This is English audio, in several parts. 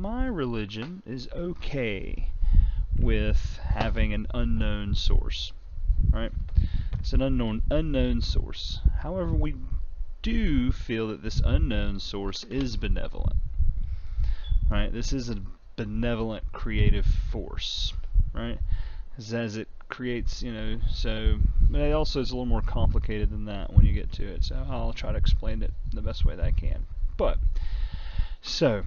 my religion is okay with having an unknown source, right? It's an unknown source. However, we do feel that this unknown source is benevolent, right? This is a benevolent creative force, right? As it creates, so but it also is a little more complicated than that when you get to it. So I'll try to explain it the best way that I can. But so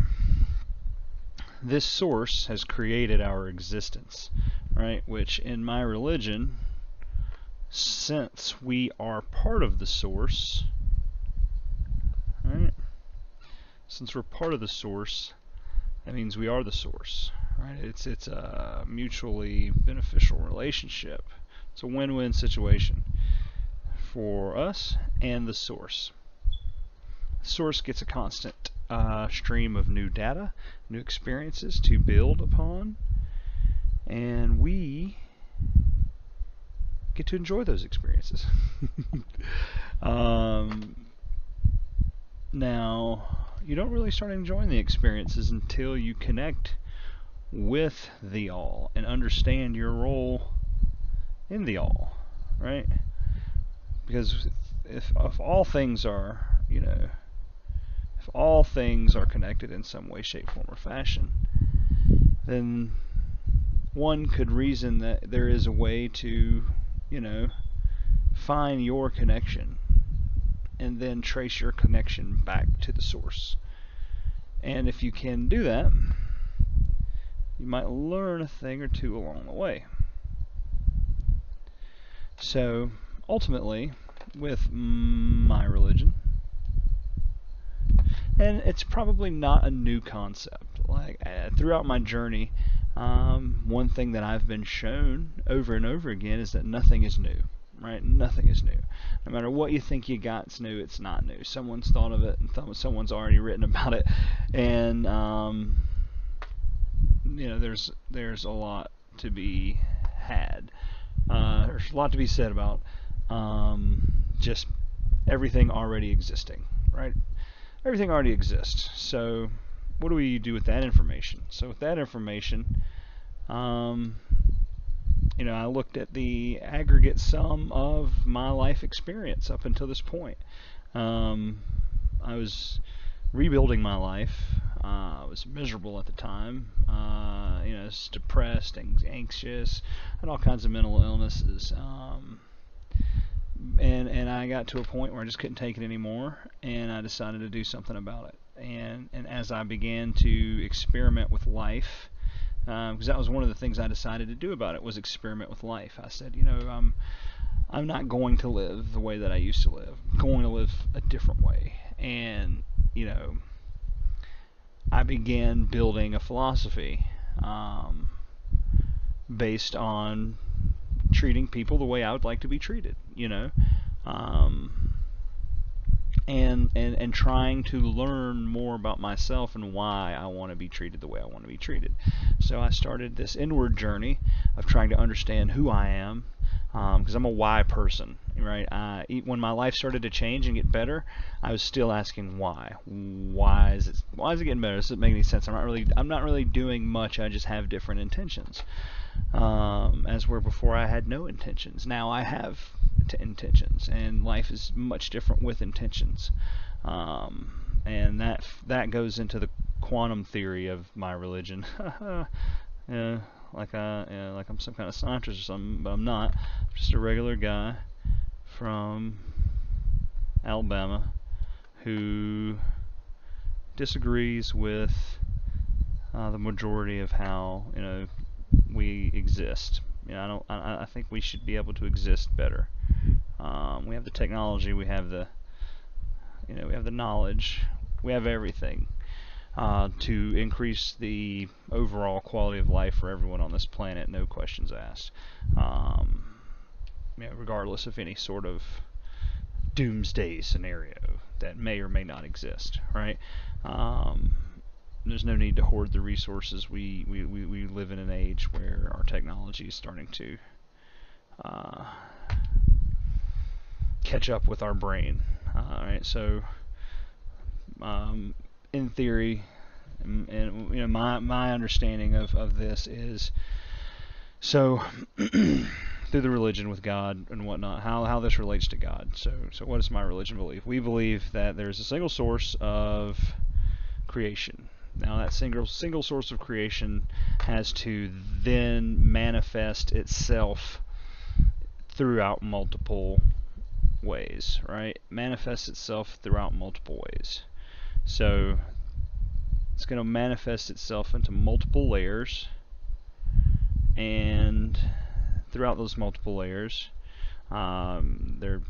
this source has created our existence, right? Which in my religion, since we are part of the source, right? Since we're part of the source, that means we are the source, right? It's a mutually beneficial relationship. It's a win-win situation for us and the source. The source gets a constant stream of new data, new experiences to build upon, and we get to enjoy those experiences. Now, you don't really start enjoying the experiences until you connect with the all and understand your role in the all, right? Because if all things are, if all things are connected in some way, shape, form, or fashion, then one could reason that there is a way to, find your connection and then trace your connection back to the source. And if you can do that, you might learn a thing or two along the way. So, ultimately, with my religion, and it's probably not a new concept. Like, throughout my journey, one thing that I've been shown over and over again is that nothing is new, right? Nothing is new. No matter what you think you got's new, it's not new. Someone's thought of it, and someone's already written about it, and there's a lot to be had. There's a lot to be said about just everything already existing, right? Everything already exists. So what do we do with that information? So with that information, I looked at the aggregate sum of my life experience up until this point. I was rebuilding my life. I was miserable at the time. I was depressed and anxious, and all kinds of mental illnesses. And I got to a point where I just couldn't take it anymore, and I decided to do something about it. And as I began to experiment with life, because that was one of the things I decided to do about it, was experiment with life. I said, I'm not going to live the way that I used to live. I'm going to live a different way. And I began building a philosophy based on treating people the way I would like to be treated, and trying to learn more about myself and why I want to be treated the way I want to be treated. So I started this inward journey of trying to understand who I am, because I'm a why person, right? When my life started to change and get better, I was still asking why. Why is it getting better? Does it make any sense? I'm not really doing much. I just have different intentions. As where before I had no intentions. Now I have intentions, and life is much different with intentions. And that goes into the quantum theory of my religion. Yeah, like I'm some kind of scientist or something, but I'm not. I'm just a regular guy from Alabama who disagrees with the majority of how we exist. I think we should be able to exist better. We have the technology, we have the knowledge, we have everything to increase the overall quality of life for everyone on this planet, no questions asked. Regardless of any sort of doomsday scenario that may or may not exist, right? There's no need to hoard the resources. We live in an age where our technology is starting to catch up with our brain. Alright, so in theory, And you know, my understanding of this is so through the religion with God and whatnot, how this relates to God. So what does my religion believe? We believe that there's a single source of creation. Now that single source of creation has to then manifest itself throughout multiple ways, right? Manifests itself throughout multiple ways. So it's going to manifest itself into multiple layers, and throughout those multiple layers, there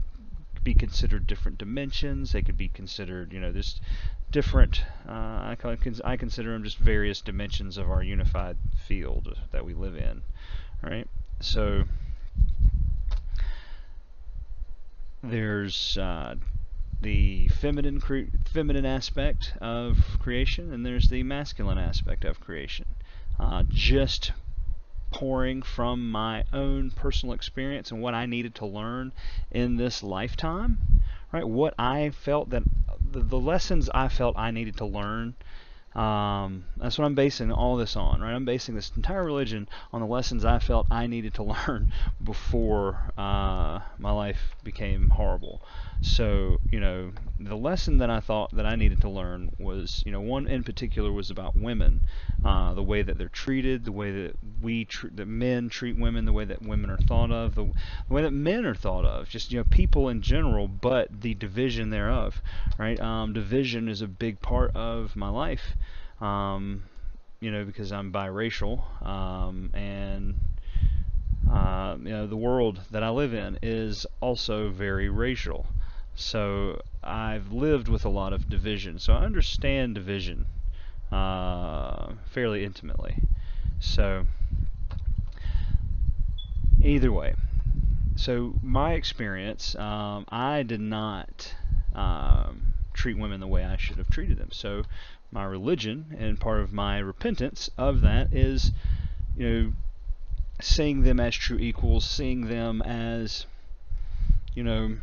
could be considered different dimensions. They could be considered, you know, just different. I consider them just various dimensions of our unified field that we live in, right? So there's the feminine aspect of creation, and there's the masculine aspect of creation. Just pouring from my own personal experience and what I needed to learn in this lifetime, right? What I felt that the lessons I felt I needed to learn. That's what I'm basing all this on, right? I'm basing this entire religion on the lessons I felt I needed to learn before my life became horrible. So, you know, the lesson that I thought that I needed to learn was, you know, one in particular was about women, the way that they're treated, the way that that men treat women, the way that women are thought of, the way that men are thought of, just, you know, people in general, but the division thereof, right? Division is a big part of my life, you know, because I'm biracial, and you know, the world that I live in is also very racial. So I've lived with a lot of division. So I understand division fairly intimately. So either way, so my experience, I did not treat women the way I should have treated them. So my religion and part of my repentance of that is, you know, seeing them as true equals, seeing them as, you know,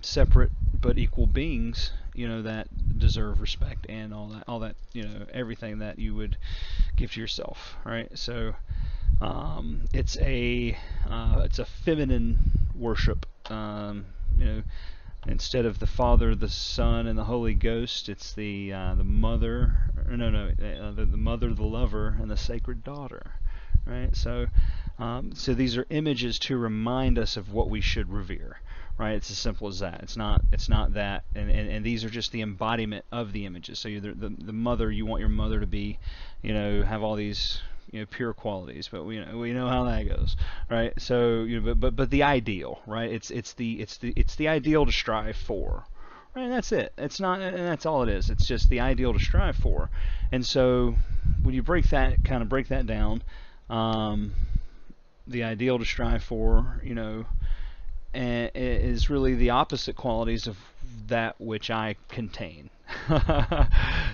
separate but equal beings, you know, that deserve respect and all that, you know, everything that you would give to yourself, right? So it's a feminine worship, you know. Instead of the Father, the Son, and the Holy Ghost, it's the Mother, the Mother, the Lover, and the Sacred Daughter, right? So these are images to remind us of what we should revere, right? It's as simple as that. It's not that, and these are just the embodiment of the images. So you're the mother, you want your mother to be, you know, have all these, you know, pure qualities, but we know how that goes, right? So, you know, but the ideal, right? It's the ideal to strive for, right? And that's it. It's not, and that's all it is. It's just the ideal to strive for. And so when you break that down, the ideal to strive for, you know, is really the opposite qualities of that which I contain.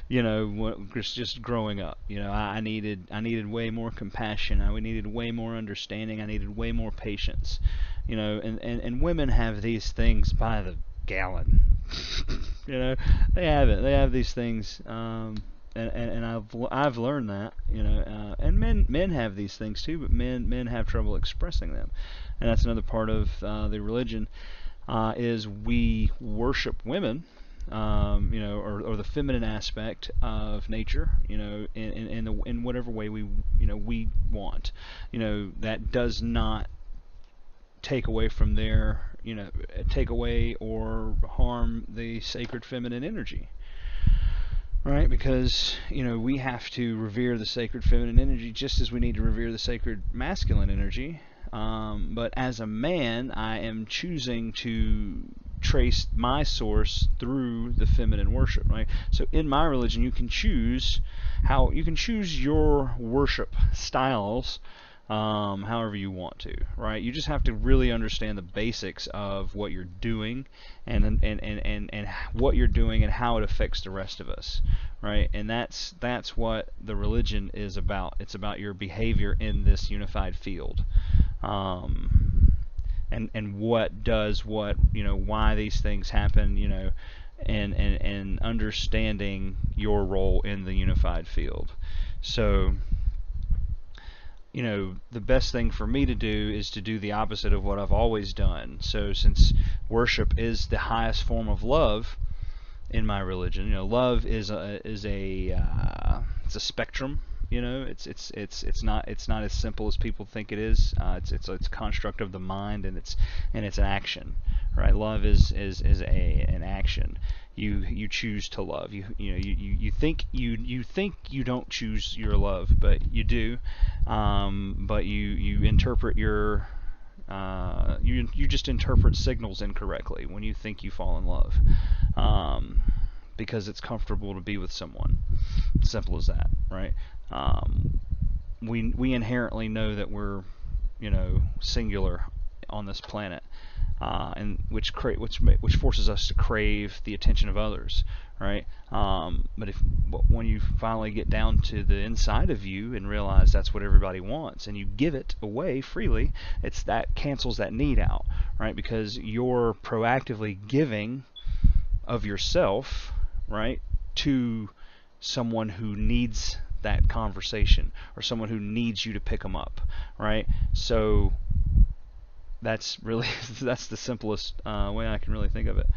You know, just growing up, you know, I needed way more compassion. I needed way more understanding. I needed way more patience. You know, and women have these things by the gallon. You know, they have it. They have these things. And I've learned that, you know, and men have these things too, but men have trouble expressing them, and that's another part of the religion, is we worship women, you know, or the feminine aspect of nature, you know, in whatever way we want, you know, that does not take away from their, you know, take away or harm the sacred feminine energy. Right, because, you know, we have to revere the sacred feminine energy just as we need to revere the sacred masculine energy. But as a man, I am choosing to trace my source through the feminine worship. Right. So in my religion, you can choose your worship styles, however you want to, right? You just have to really understand the basics of what you're doing, and what you're doing and how it affects the rest of us, right? And that's what the religion is about. It's about your behavior in this unified field, and what does what, you know, why these things happen, you know, and understanding your role in the unified field. So, the best thing for me to do is to do the opposite of what I've always done. So since worship is the highest form of love in my religion, love is it's a spectrum. It's not as simple as people think it is. It's a construct of the mind, and it's an action, right? Love is an action. You choose to love. You think you don't choose your love, but you do. But you interpret your you just interpret signals incorrectly when you think you fall in love, because it's comfortable to be with someone. Simple as that, right? We inherently know that we're singular on this planet, and which forces us to crave the attention of others, right? But when you finally get down to the inside of you and realize that's what everybody wants, and you give it away freely, that cancels that need out, right? Because you're proactively giving of yourself, right, to someone who needs that conversation, or someone who needs you to pick them up, right? So that's the simplest way I can really think of it.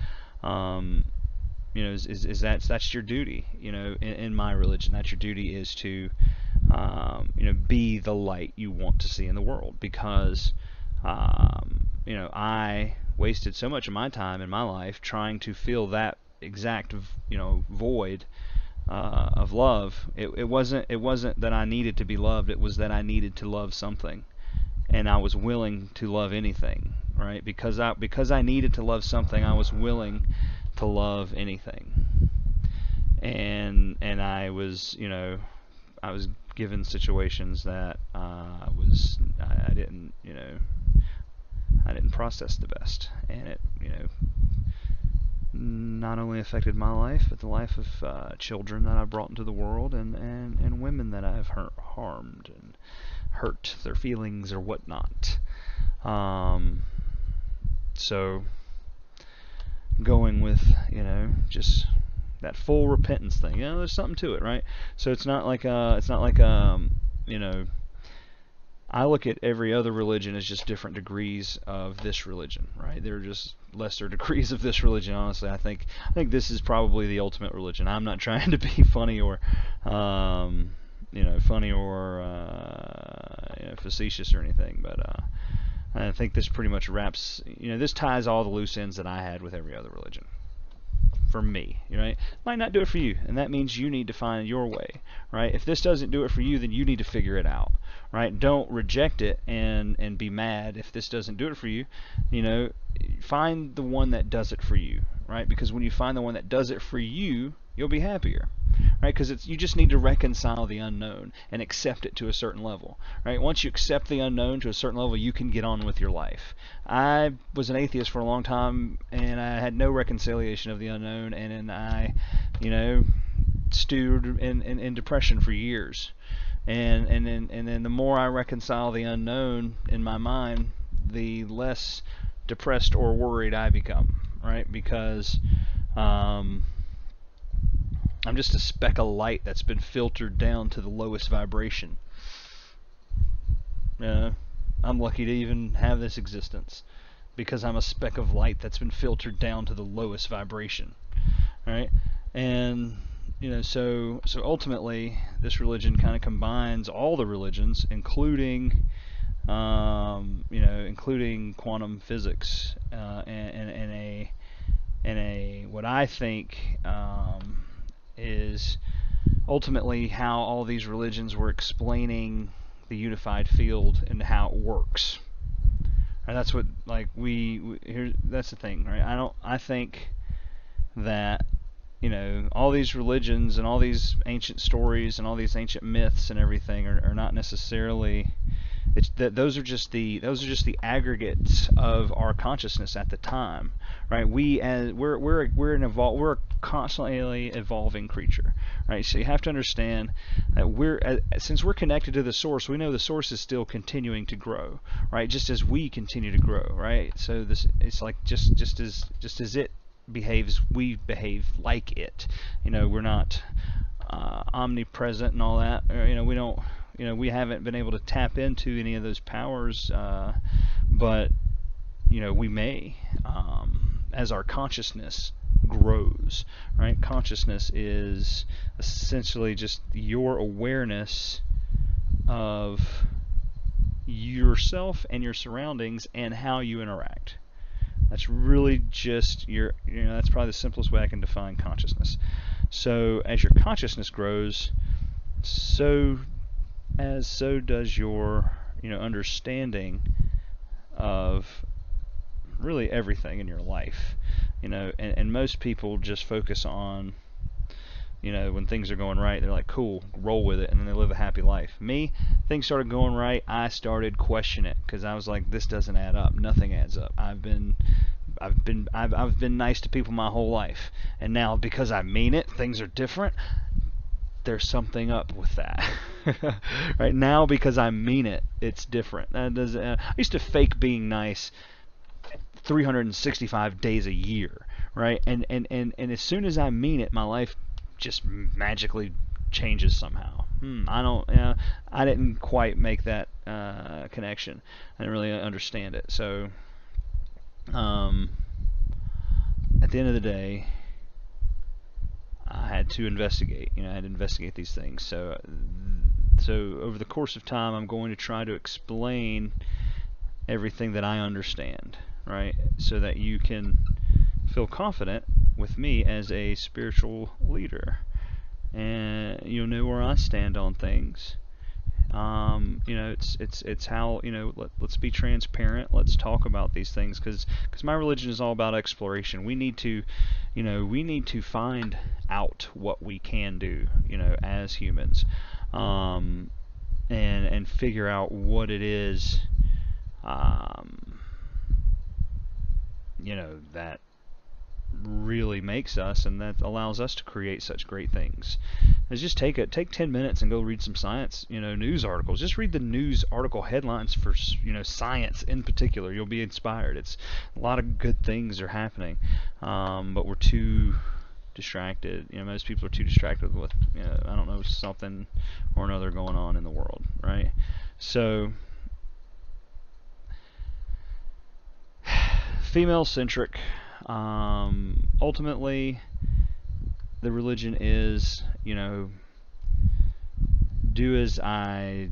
Is that's your duty. In my religion, that's your duty, is to be the light you want to see in the world, because I wasted so much of my time in my life trying to fill that exact void of love. It wasn't that I needed to be loved. It was that I needed to love something, and I was willing to love anything, right? Because I needed to love something, I was willing to love anything. And I was given situations that I didn't process the best, and it not only affected my life, but the life of children that I brought into the world, and women that I've harmed and hurt their feelings or whatnot. So going with just that full repentance thing, there's something to it, right? So it's not like I look at every other religion as just different degrees of this religion, right? They're just lesser degrees of this religion. Honestly, I think this is probably the ultimate religion. I'm not trying to be funny or facetious or anything, but I think this pretty much wraps. This ties all the loose ends that I had with every other religion. For me, right? Might not do it for you, and that means you need to find your way, right? If this doesn't do it for you, then you need to figure it out, right? Don't reject it and be mad if this doesn't do it for you. Find the one that does it for you, right? Because when you find the one that does it for you, you'll be happier, right? Because you just need to reconcile the unknown and accept it to a certain level, right? Once you accept the unknown to a certain level, you can get on with your life. I was an atheist for a long time, and I had no reconciliation of the unknown, and then I, stewed in depression for years. And then the more I reconcile the unknown in my mind, the less depressed or worried I become, right? Because I'm just a speck of light that's been filtered down to the lowest vibration. I'm lucky to even have this existence, because I'm a speck of light that's been filtered down to the lowest vibration, right? And so ultimately, this religion kind of combines all the religions, including including quantum physics, and a what I think is ultimately how all these religions were explaining the unified field and how it works. And that's what that's the thing, right? I think that all these religions and all these ancient stories and all these ancient myths and everything are not necessarily. Those are just the aggregates of our consciousness at the time, right? We're a constantly evolving creature, right? So you have to understand that since we're connected to the source, we know the source is still continuing to grow, right? Just as we continue to grow, right? So it's like just as it behaves, we behave like it. We're not omnipresent and all that. We don't. We haven't been able to tap into any of those powers, but we may, as our consciousness grows, right? Consciousness is essentially just your awareness of yourself and your surroundings and how you interact. That's really just that's probably the simplest way I can define consciousness. So as your consciousness grows, so does your understanding of really everything in your life. And most people just focus on when things are going right, they're like, cool, roll with it, and then they live a happy life. Me, things started going right, I started questioning it, because I was like, this doesn't add up. Nothing adds up. I've been nice to people my whole life, and now because I mean it, things are different. There's something up with that. Right now, because I mean it, it's different. I used to fake being nice 365 days a year, right? And as soon as I mean it, my life just magically changes somehow. I didn't quite make that connection. I didn't really understand it. So at the end of the day, I had to investigate. I had to investigate these things. So over the course of time, I'm going to try to explain everything that I understand, right? So that you can feel confident with me as a spiritual leader, and you'll know where I stand on things. It's how, let's be transparent. Let's talk about these things, because my religion is all about exploration. We need to find out what we can do, as humans, and figure out what it is, that really makes us, and that allows us to create such great things. Is just take 10 minutes and go read some science, news articles. Just read the news article headlines for, science in particular. You'll be inspired. It's a lot of good things are happening, but we're too distracted. Most people are too distracted with, I don't know, something or another going on in the world, right? So, female-centric. Ultimately, the religion is, do as I,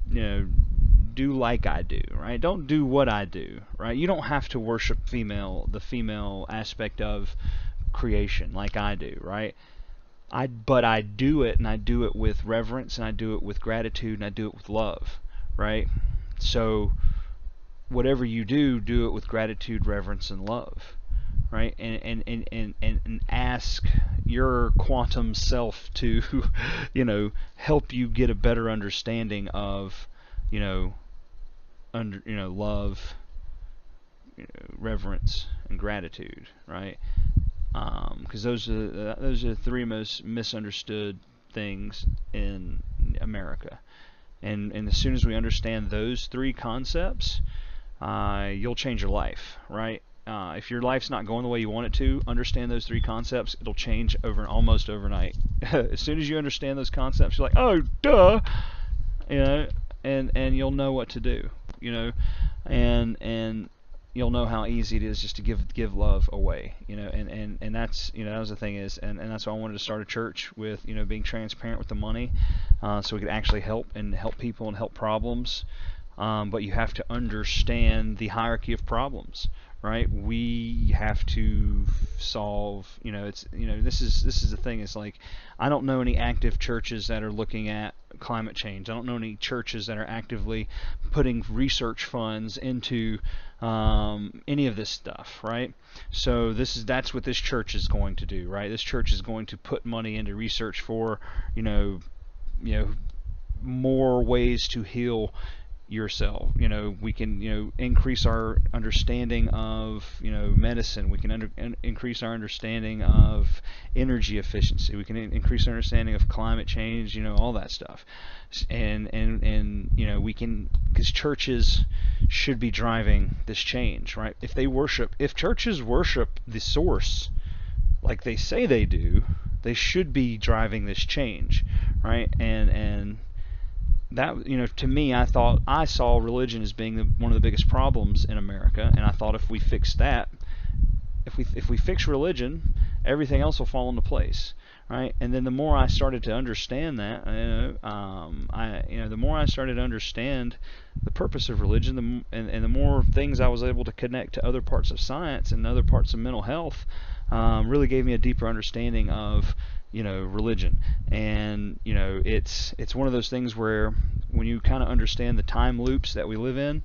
do like I do, right? Don't do what I do, right? You don't have to worship the female aspect of creation like I do, right? But I do it, and I do it with reverence, and I do it with gratitude, and I do it with love, right? So whatever you do, do it with gratitude, reverence, and love, right? And ask your quantum self to, help you get a better understanding of, love, reverence, and gratitude, right? Because those are the three most misunderstood things in America. And as soon as we understand those three concepts, you'll change your life, right? If your life's not going the way you want it to, understand those three concepts. It'll change almost overnight. As soon as you understand those concepts, you're like, oh, duh, and you'll know what to do, and you'll know how easy it is just to give love away, and that's, that was the thing is, and that's why I wanted to start a church with, being transparent with the money, so we could actually help people and help problems. But you have to understand the hierarchy of problems, right? We have to solve, this is the thing. It's like, I don't know any active churches that are looking at climate change. I don't know any churches that are actively putting research funds into any of this stuff, right? So that's what this church is going to do, right? This church is going to put money into research for, more ways to heal yourself. We can, increase our understanding of, medicine. We can increase our understanding of energy efficiency. We can increase our understanding of climate change, all that stuff. And we can, because churches should be driving this change, right? If churches worship the source like they say they do, they should be driving this change, right? And that, to me, I saw religion as being one of the biggest problems in America, and I thought if we fix that, if we fix religion, everything else will fall into place, right? And then the more I started to understand that, the more I started to understand the purpose of religion, and the more things I was able to connect to other parts of science and other parts of mental health, really gave me a deeper understanding of religion. And it's one of those things where when you kind of understand the time loops that we live in,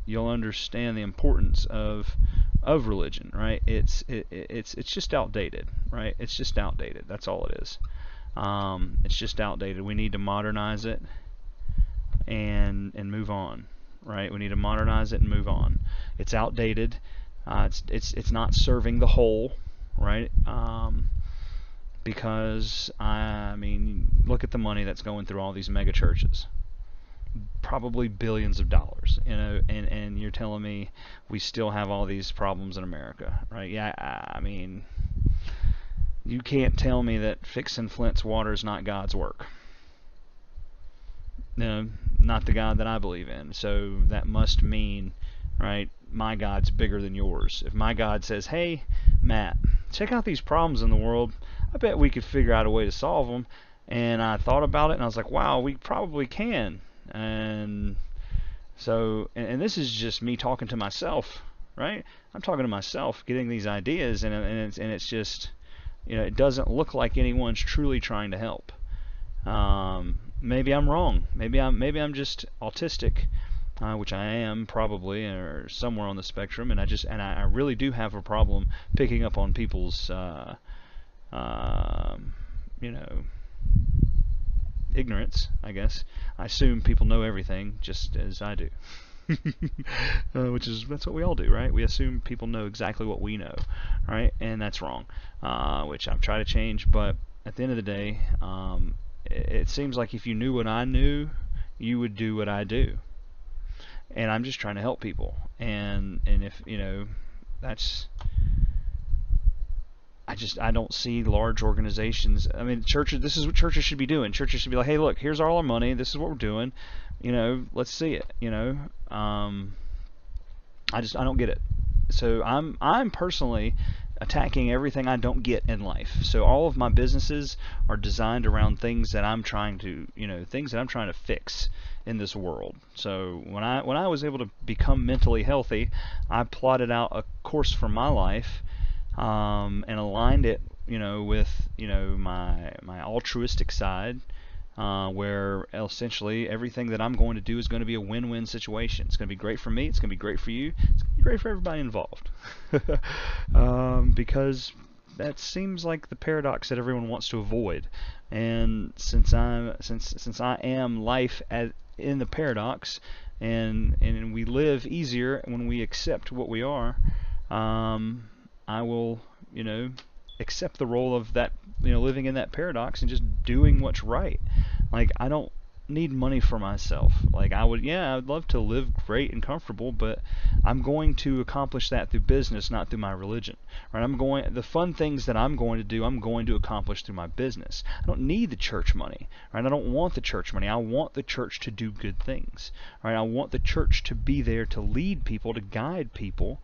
you'll understand the importance of religion, right? It's just outdated, right? It's just outdated. That's all it is. It's just outdated. We need to modernize it and move on, right? We need to modernize it and move on. It's outdated. It's not serving the whole, right? Because look at the money that's going through all these mega churches. Probably billions of dollars, and you're telling me we still have all these problems in America, right? Yeah, you can't tell me that fixing Flint's water is not God's work. No, not the God that I believe in. So that must mean, right, my God's bigger than yours. If my God says, hey, Matt, check out these problems in the world, I bet we could figure out a way to solve them. And I thought about it, and I was like, wow, we probably can. And so, and this is just me talking to myself, right? I'm talking to myself, getting these ideas, and it's just, it doesn't look like anyone's truly trying to help. Maybe I'm wrong. Maybe I'm just autistic, which I am probably, or somewhere on the spectrum, and I really do have a problem picking up on people's, ignorance, I guess. I assume people know everything just as I do. That's what we all do, right? We assume people know exactly what we know, right? And that's wrong, which I've tried to change, but at the end of the day, it seems like if you knew what I knew, you would do what I do. And I'm just trying to help people. And if, that's... I don't see large organizations. Churches, this is what churches should be doing. Churches should be like, hey, look, here's all our money. This is what we're doing. Let's see it. I don't get it. So I'm personally attacking everything I don't get in life. So all of my businesses are designed around things that I'm trying to, fix in this world. So when I was able to become mentally healthy, I plotted out a course for my life. And aligned it, with, my altruistic side, where essentially everything that I'm going to do is going to be a win-win situation. It's going to be great for me. It's going to be great for you. It's going to be great for everybody involved. Because that seems like the paradox that everyone wants to avoid. And since I am life in the paradox, and we live easier when we accept what we are. I will, accept the role of that, living in that paradox and just doing what's right. Like, I don't need money for myself. Like, I'd love to live great and comfortable, but I'm going to accomplish that through business, not through my religion. Right? The fun things that I'm going to do, I'm going to accomplish through my business. I don't need the church money. Right? I don't want the church money. I want the church to do good things. Right? I want the church to be there to lead people, to guide people,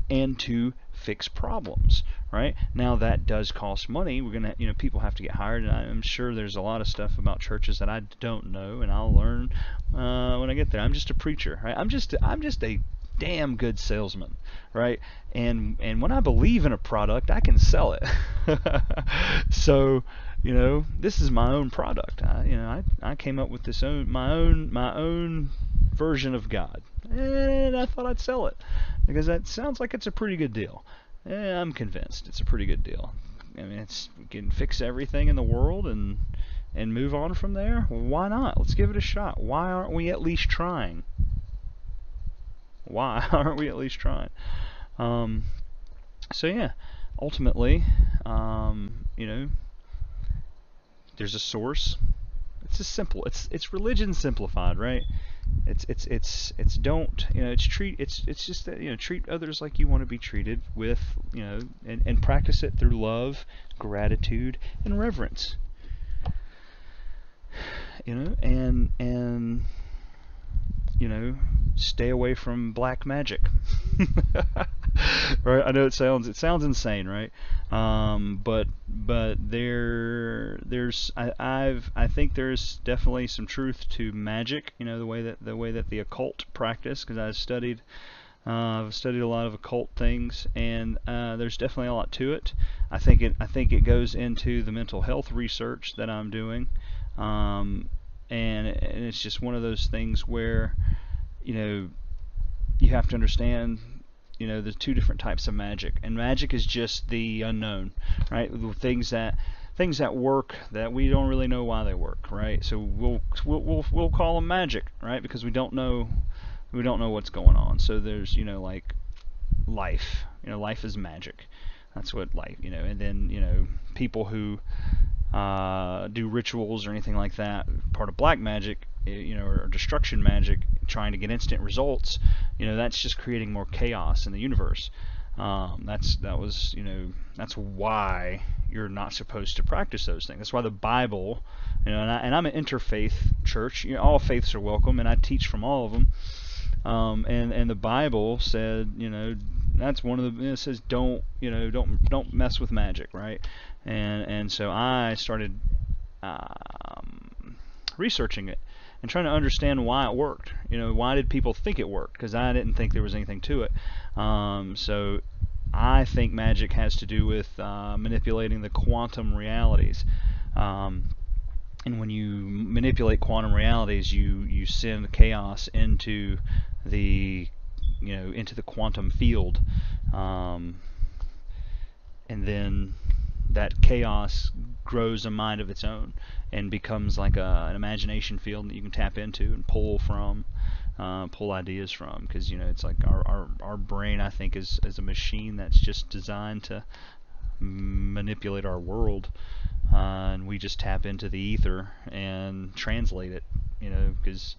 and to fix problems. Right? Now that does cost money. We're gonna, people have to get hired, and I'm sure there's a lot of stuff about churches that I don't know, and I'll learn when I get there. I'm just a preacher. Right? I'm just a damn good salesman. Right? And when I believe in a product, I can sell it. So, this is my own product. I came up with my own version of God, and I thought I'd sell it because that sounds like it's a pretty good deal. I'm convinced it's a pretty good deal. We can fix everything in the world, and and move on from there? Why not? Let's give it a shot. Why aren't we at least trying? Why aren't we at least trying? So yeah, ultimately, there's a source. It's just simple. It's religion simplified, right? It's don't, it's just that, treat others like you want to be treated with, and practice it through love, gratitude, and reverence. And stay away from black magic. Right? I know it sounds insane, right? But I think there's definitely some truth to magic. The way that the occult practice, because I've studied a lot of occult things, and there's definitely a lot to it. I think it goes into the mental health research that I'm doing, and it's just one of those things where you have to understand the two different types of magic, and magic is just the unknown, right? Things that work that we don't really know why they work, right? So we'll call them magic, right? Because we don't know what's going on. So there's like life, life is magic. That's what life, and then people who do rituals or anything like that, part of black magic, or destruction magic, trying to get instant results, that's just creating more chaos in the universe. That's why you're not supposed to practice those things. That's why the Bible, and I'm an interfaith church. All faiths are welcome, and I teach from all of them. And the Bible said, that's one of the. It says don't mess with magic, right? And so I started researching it and trying to understand why it worked. Why did people think it worked? Because I didn't think there was anything to it. So I think magic has to do with manipulating the quantum realities. And when you manipulate quantum realities, you send chaos into the quantum field, and then that chaos grows a mind of its own and becomes like an imagination field that you can tap into and pull ideas from. Because it's like our brain, I think, is a machine that's just designed to manipulate our world, and we just tap into the ether and translate it, because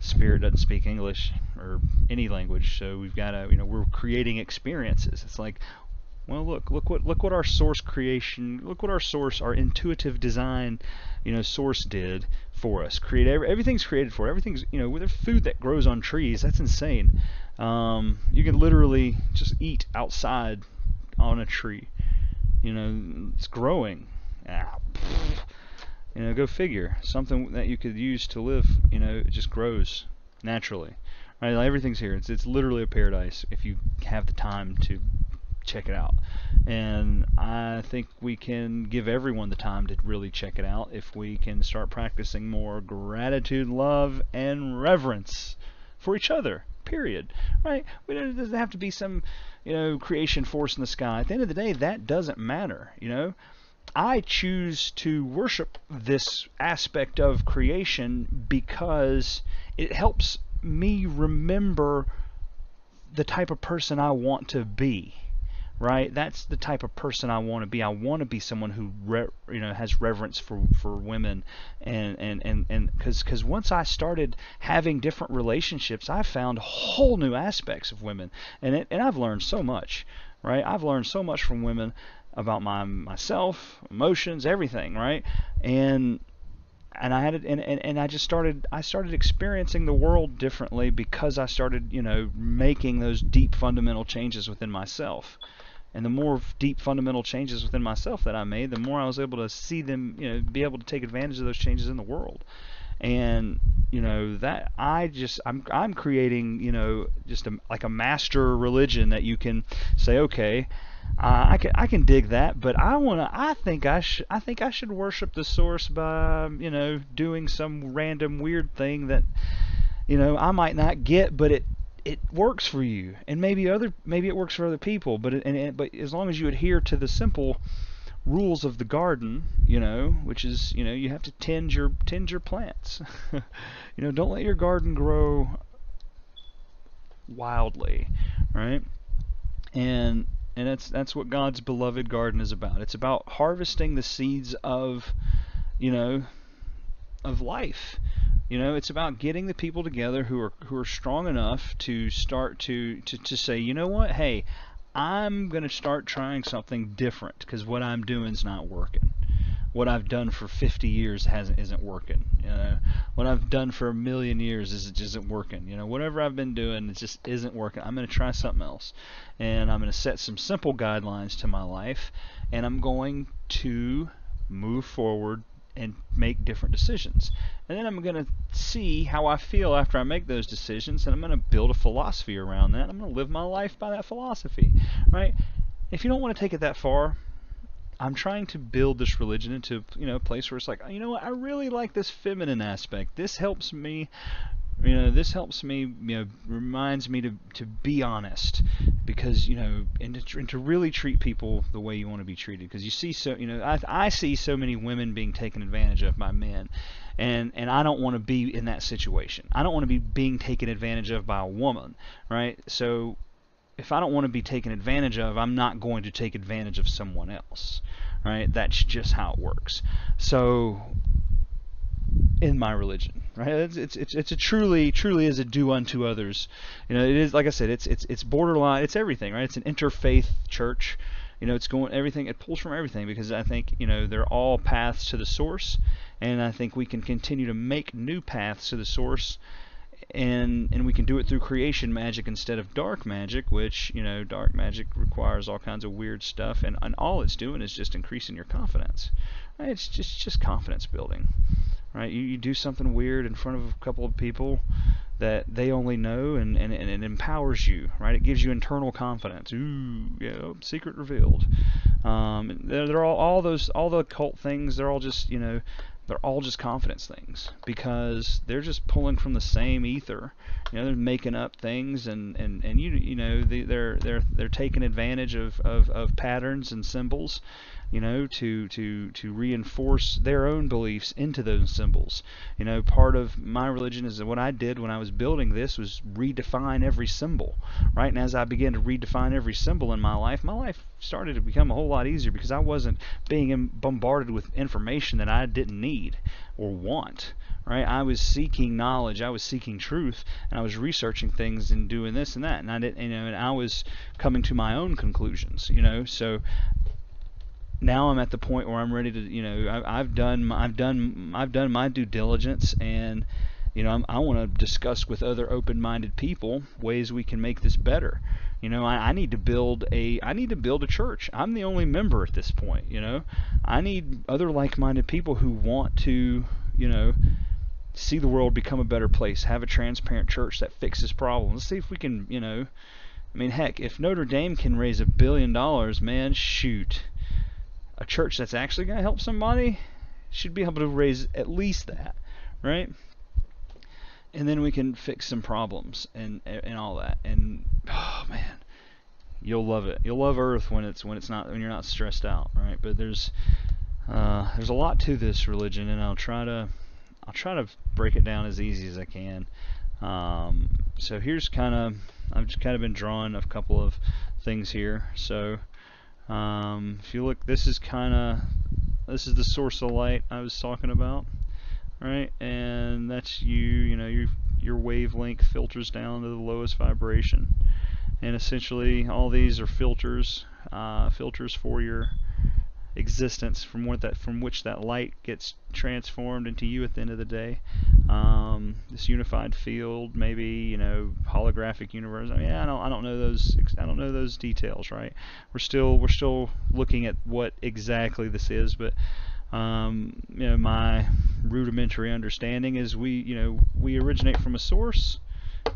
spirit doesn't speak English or any language, so we've got to, we're creating experiences. It's like, well, look what our source creation, look what our intuitive design, source did for us. Everything's created for it. Everything's, with the food that grows on trees, that's insane. You can literally just eat outside on a tree. It's growing. Go figure. Something that you could use to live, it just grows naturally. Right? Like, everything's here. It's literally a paradise if you have the time to check it out. And I think we can give everyone the time to really check it out if we can start practicing more gratitude, love, and reverence for each other. Period. Right? It doesn't have to be some, creation force in the sky. At the end of the day, that doesn't matter. I choose to worship this aspect of creation because it helps me remember the type of person I want to be. Right? That's the type of person I want to be. I want to be someone who has reverence for women, and because once I started having different relationships, I found whole new aspects of women, and I've learned so much. Right? I've learned so much from women about myself, emotions, everything. Right? And I had it, and I started experiencing the world differently because I started making those deep fundamental changes within myself. And the more deep fundamental changes within myself that I made, the more I was able to see them, be able to take advantage of those changes in the world. And that I'm creating, just like a master religion that you can say, okay, I can dig that, but I think I should worship the source by doing some random weird thing that I might not get, but it works for you, and maybe it works for other people, but as long as you adhere to the simple rules of the garden, which is, you have to tend your plants. Don't let your garden grow wildly, right? And that's what God's beloved garden is about. It's about harvesting the seeds of, of life. It's about getting the people together who are strong enough to start to say, you know what, hey, I'm going to start trying something different because what I'm doing is not working. What I've done for 50 years isn't working. What I've done for a million years isn't working. Whatever I've been doing, it just isn't working. I'm going to try something else, and I'm going to set some simple guidelines to my life, and I'm going to move forward and make different decisions. And then I'm going to see how I feel after I make those decisions, and I'm going to build a philosophy around that. I'm going to live my life by that philosophy, right? If you don't want to take it that far, I'm trying to build this religion into, a place where it's like, you know what, I really like this feminine aspect. This helps me, reminds me to be honest, because, and to really treat people the way you want to be treated. Because you see I see so many women being taken advantage of by men, and I don't want to be in that situation. I don't want to be being taken advantage of by a woman, right? So if I don't want to be taken advantage of, I'm not going to take advantage of someone else, right? That's just how it works. So in my religion, right, it's a truly is a do unto others. It is, like I said, it's borderline, it's everything, right? It's an interfaith church. It's going everything. It pulls from everything, because I think they're all paths to the source, and I think we can continue to make new paths to the source. And we can do it through creation magic instead of dark magic, which, dark magic requires all kinds of weird stuff, and all it's doing is just increasing your confidence. Right? It's just confidence building. Right? You do something weird in front of a couple of people that they only know, and it empowers you. Right? It gives you internal confidence. Ooh, secret revealed. They're all the occult things. They're all just they're all just confidence things, because they're just pulling from the same ether. They're making up things, and they're taking advantage of patterns and symbols, to reinforce their own beliefs into those symbols. Part of my religion is that what I did when I was building this was redefine every symbol, right? And as I began to redefine every symbol in my life started to become a whole lot easier, because I wasn't being bombarded with information that I didn't need or want. Right? I was seeking knowledge, I was seeking truth, and I was researching things and doing this and that, and I didn't, and I was coming to my own conclusions. So now I'm at the point where I'm ready to, I've done my due diligence, and I want to discuss with other open-minded people ways we can make this better. I need to build a church. I'm the only member at this point. I need other like-minded people who want to, see the world become a better place, have a transparent church that fixes problems. Let's see if we can, heck, if Notre Dame can raise $1 billion, man, shoot. A church that's actually going to help somebody should be able to raise at least that, right? And then we can fix some problems and all that. And oh man, you'll love it. You'll love Earth when you're not stressed out, right? But there's a lot to this religion, and I'll try to break it down as easy as I can. So here's I've just kind of been drawing a couple of things here. So if you look, this is the source of light I was talking about, right? And that's your wavelength filters down to the lowest vibration, and essentially all these are filters for your existence, from which that light gets transformed into you at the end of the day. This unified field, maybe holographic universe. I don't know those details, right? We're still looking at what exactly this is, but my rudimentary understanding is we originate from a source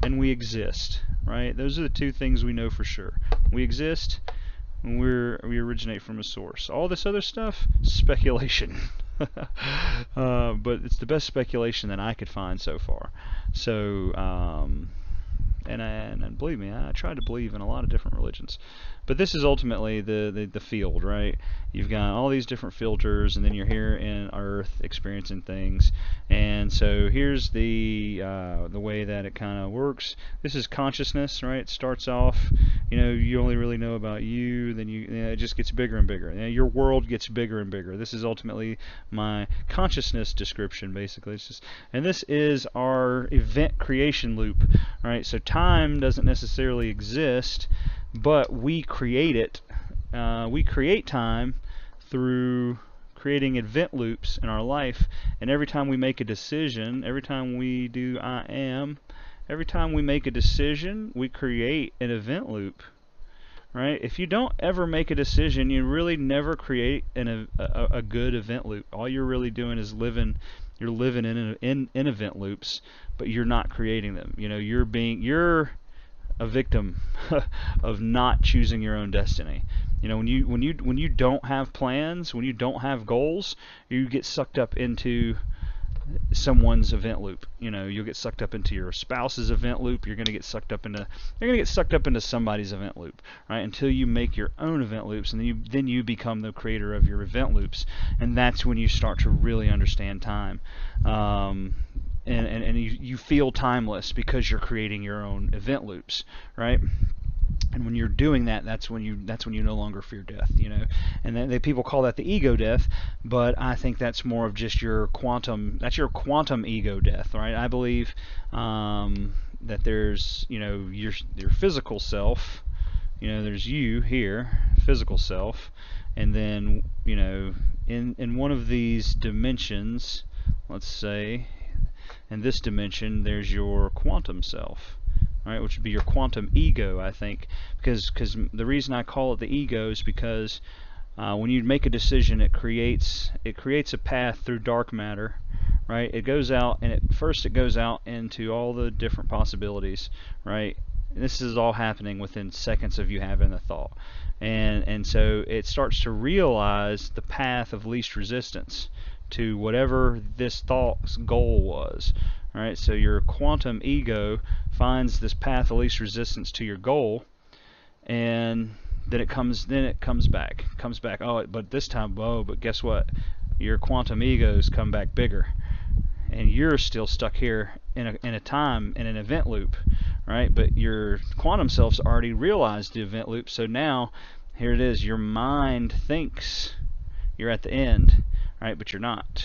and we exist, right? Those are the two things we know for sure. We exist, and we originate from a source. All this other stuff, speculation. But it's the best speculation that I could find so far. So and believe me, I try to believe in a lot of different religions, but this is ultimately the field, right? You've got all these different filters, and then you're here in Earth experiencing things. And so here's the way that it kind of works. This is consciousness, right? It starts off, you only really know about you, then it just gets bigger and bigger. Your world gets bigger and bigger. This is ultimately my consciousness description, basically. It's just, and this is our event creation loop, right? So time doesn't necessarily exist, but we create it. We create time through creating event loops in our life, and every time we make a decision, every time we do every time we make a decision, we create an event loop, right? If you don't ever make a decision, you really never create a good event loop. All you're really doing is you're living in event loops, but you're not creating them. You're a victim of not choosing your own destiny. When you don't have plans, when you don't have goals, you get sucked up into someone's event loop. You'll get sucked up into your spouse's event loop. You're going to get sucked up into somebody's event loop, right? Until you make your own event loops, and then you become the creator of your event loops, and that's when you start to really understand time. And you feel timeless because you're creating your own event loops, right? And when you're doing that, that's when you no longer fear death, And then people call that the ego death, but I think that's more of just your quantum ego death, right? I believe that there's your physical self, there's you here, physical self, and then in one of these dimensions, let's say in this dimension, there's your quantum self, right, which would be your quantum ego, I think, because the reason I call it the ego is because when you make a decision, it creates a path through dark matter, right? It goes out, and it goes out into all the different possibilities, right? And this is all happening within seconds of you having the thought, and so it starts to realize the path of least resistance to whatever this thought's goal was. Right, so your quantum ego finds this path of least resistance to your goal, and then it comes back. Oh, but this time, but guess what? Your quantum egos come back bigger, and you're still stuck here in an event loop, right? But your quantum self's already realized the event loop, so now here it is. Your mind thinks you're at the end, right? But you're not.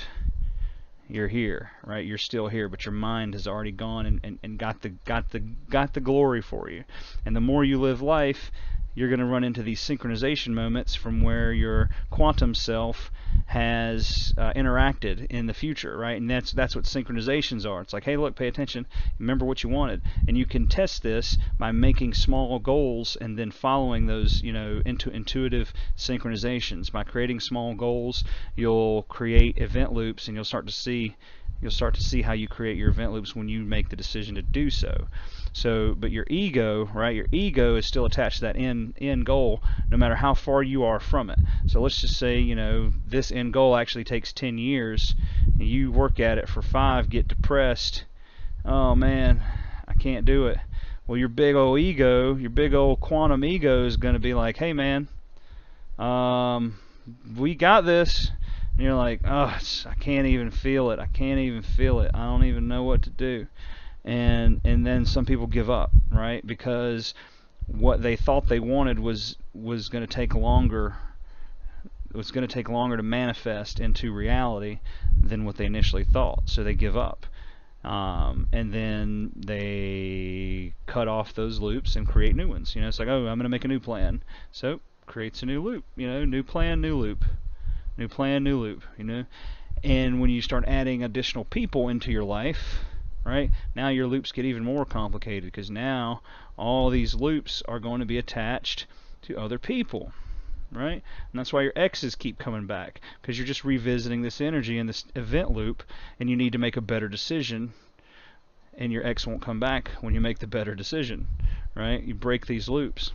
You're here, right? You're still here, but your mind has already gone and got the glory for you. And the more you live life, you're going to run into these synchronization moments from where your quantum self has interacted in the future, right? And that's what synchronizations are. It's like, hey, look, pay attention, remember what you wanted. And you can test this by making small goals and then following those, intuitive synchronizations. By creating small goals, you'll create event loops, and you'll start to see how you create your event loops when you make the decision to do so. But your ego, right? Your ego is still attached to that end goal, no matter how far you are from it. So let's just say, this end goal actually takes 10 years, and you work at it for 5, get depressed. Oh man, I can't do it. Well, your big old ego, your big old quantum ego is going to be like, hey man, we got this. And you're like, oh, I can't even feel it. I don't even know what to do. And then some people give up, right? Because what they thought they wanted was going to take longer. It was going to take longer to manifest into reality than what they initially thought. So they give up. And then they cut off those loops and create new ones. It's like, oh, I'm going to make a new plan. So creates a new loop. New plan, new loop. New plan, new loop, And when you start adding additional people into your life, right, now your loops get even more complicated, because now all these loops are going to be attached to other people, right? And that's why your exes keep coming back, because you're just revisiting this energy in this event loop, and you need to make a better decision, and your ex won't come back when you make the better decision, right? You break these loops.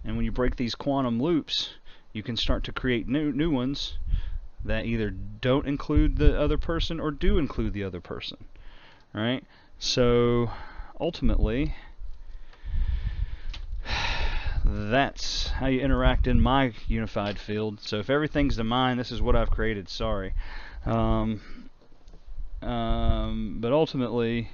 And when you break these quantum loops, you can start to create new ones that either don't include the other person or do include the other person, right? So ultimately, that's how you interact in my unified field. So if everything's to mine, this is what I've created. Sorry. But ultimately,